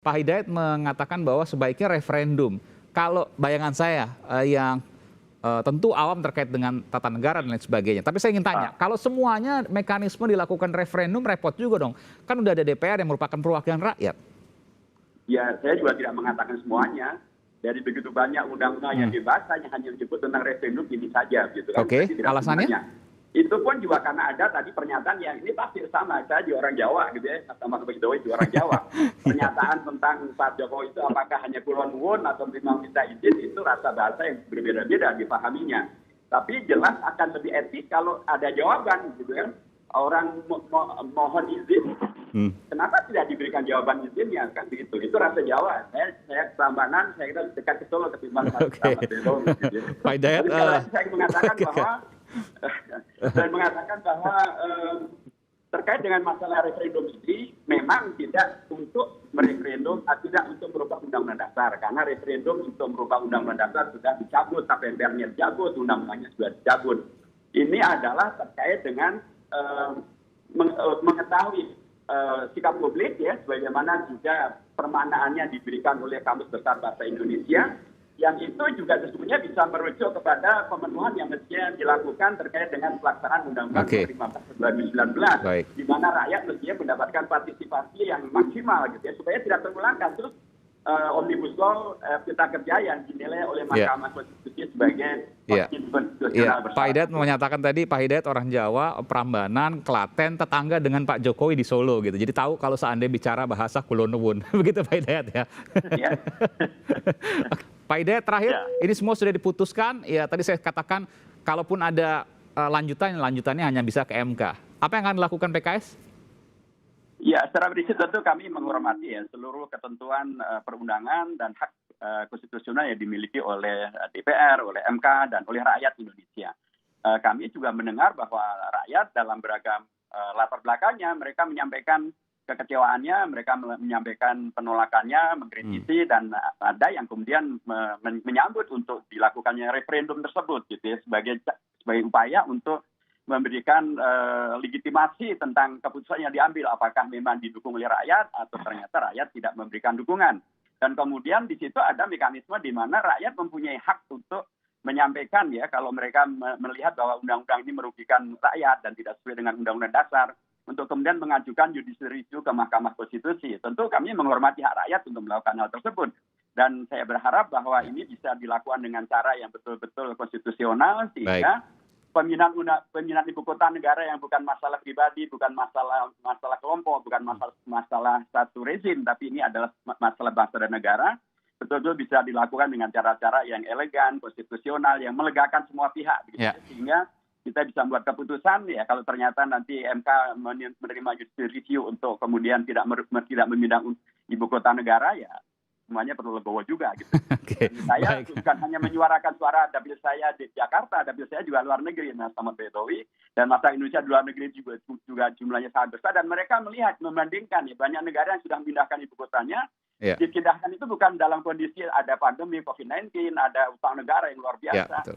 Pak Hidayat mengatakan bahwa sebaiknya referendum. Kalau bayangan saya yang tentu awam terkait dengan tata negara dan lain sebagainya. Tapi saya ingin tanya, kalau semuanya mekanisme dilakukan referendum repot juga dong. Kan udah ada DPR yang merupakan perwakilan rakyat. Ya, saya juga tidak mengatakan semuanya. Dari begitu banyak undang-undang yang dibahas, hanya menyebut tentang referendum ini saja, gitu kan. Oke, alasannya? Itu pun juga karena ada tadi pernyataan yang ini pasti sama, saya juga orang Jawa gitu ya, sama Pak Jokowi juga orang Jawa. Pernyataan tentang Pak Jokowi itu apakah hanya kulon wun atau memang minta izin, itu rasa bahasa yang berbeda-beda dipahaminya. Tapi jelas akan lebih etis kalau ada jawaban gitu kan. Orang mohon izin, kenapa tidak diberikan jawaban izinnya kan begitu. Itu rasa Jawa. Saya Prambanan, saya kira dekat ke Solo ketimbang Pak Belo. Pak Hidayat, saya mengatakan bahwa terkait dengan masalah referendum ini memang tidak untuk mereferendum, tidak untuk merubah undang-undang dasar, karena referendum untuk merubah undang-undang dasar sudah dicabut, KPR-nya dicabut, undang-undangnya sudah dicabut. Ini adalah terkait dengan mengetahui sikap publik ya, sebagaimana juga permanaannya diberikan oleh Kamus Besar Bahasa Indonesia, yang itu juga sesungguhnya bisa merujuk kepada pemenuhan yang mestinya dilakukan terkait dengan pelaksanaan Undang-Undang 15 2019, di mana rakyat mestinya mendapatkan partisipasi yang maksimal gitu ya, supaya tidak terulang kasus Omnibus Law Cipta Kerja yang dinilai oleh Mahkamah Konstitusi sebagai konstitusional bersalah. Pak Hidayat menyatakan tadi, Pak Hidayat orang Jawa, Prambanan, Klaten, tetangga dengan Pak Jokowi di Solo gitu. Jadi tahu kalau seandainya bicara bahasa Kulon Wun. Begitu Pak Hidayat ya. Pak Hidayat terakhir, ini semua sudah diputuskan. Ya tadi saya katakan, kalaupun ada lanjutannya hanya bisa ke MK. Apa yang akan dilakukan PKS? Ya, secara prinsip tentu kami menghormati ya seluruh ketentuan perundangan dan hak konstitusional yang dimiliki oleh DPR, oleh MK, dan oleh rakyat Indonesia. Kami juga mendengar bahwa rakyat dalam beragam latar belakangnya, mereka menyampaikan kekecewaannya, mereka menyampaikan penolakannya, mengkritisi, dan ada yang kemudian menyambut untuk dilakukannya referendum tersebut, gitu ya, sebagai upaya untuk memberikan legitimasi tentang keputusan yang diambil, apakah memang didukung oleh rakyat atau ternyata rakyat tidak memberikan dukungan. Dan kemudian di situ ada mekanisme di mana rakyat mempunyai hak untuk menyampaikan ya kalau mereka melihat bahwa undang-undang ini merugikan rakyat dan tidak sesuai dengan undang-undang dasar, untuk kemudian mengajukan judicial review ke Mahkamah Konstitusi. Tentu kami menghormati hak rakyat untuk melakukan hal tersebut. Dan saya berharap bahwa ini bisa dilakukan dengan cara yang betul-betul konstitusional, sehingga pemindahan ibu kota negara yang bukan masalah pribadi, bukan masalah kelompok, bukan masalah satu rezim, tapi ini adalah masalah bangsa dan negara, betul-betul bisa dilakukan dengan cara-cara yang elegan, konstitusional, yang melegakan semua pihak, gitu. Sehingga kita bisa membuat keputusan ya kalau ternyata nanti MK menerima judicial review untuk kemudian tidak memindah ibu kota negara, ya semuanya perlu legowo juga gitu. Saya bukan hanya menyuarakan suara dapil saya di Jakarta, dapil saya juga luar negeri, Mas Ahmad Baidowi, dan masyarakat Indonesia di luar negeri juga jumlahnya sangat besar, dan mereka melihat, membandingkan ya, banyak negara yang sudah memindahkan ibu kotanya, dipindahkan itu bukan dalam kondisi ada pandemi COVID-19, ada utang negara yang luar biasa.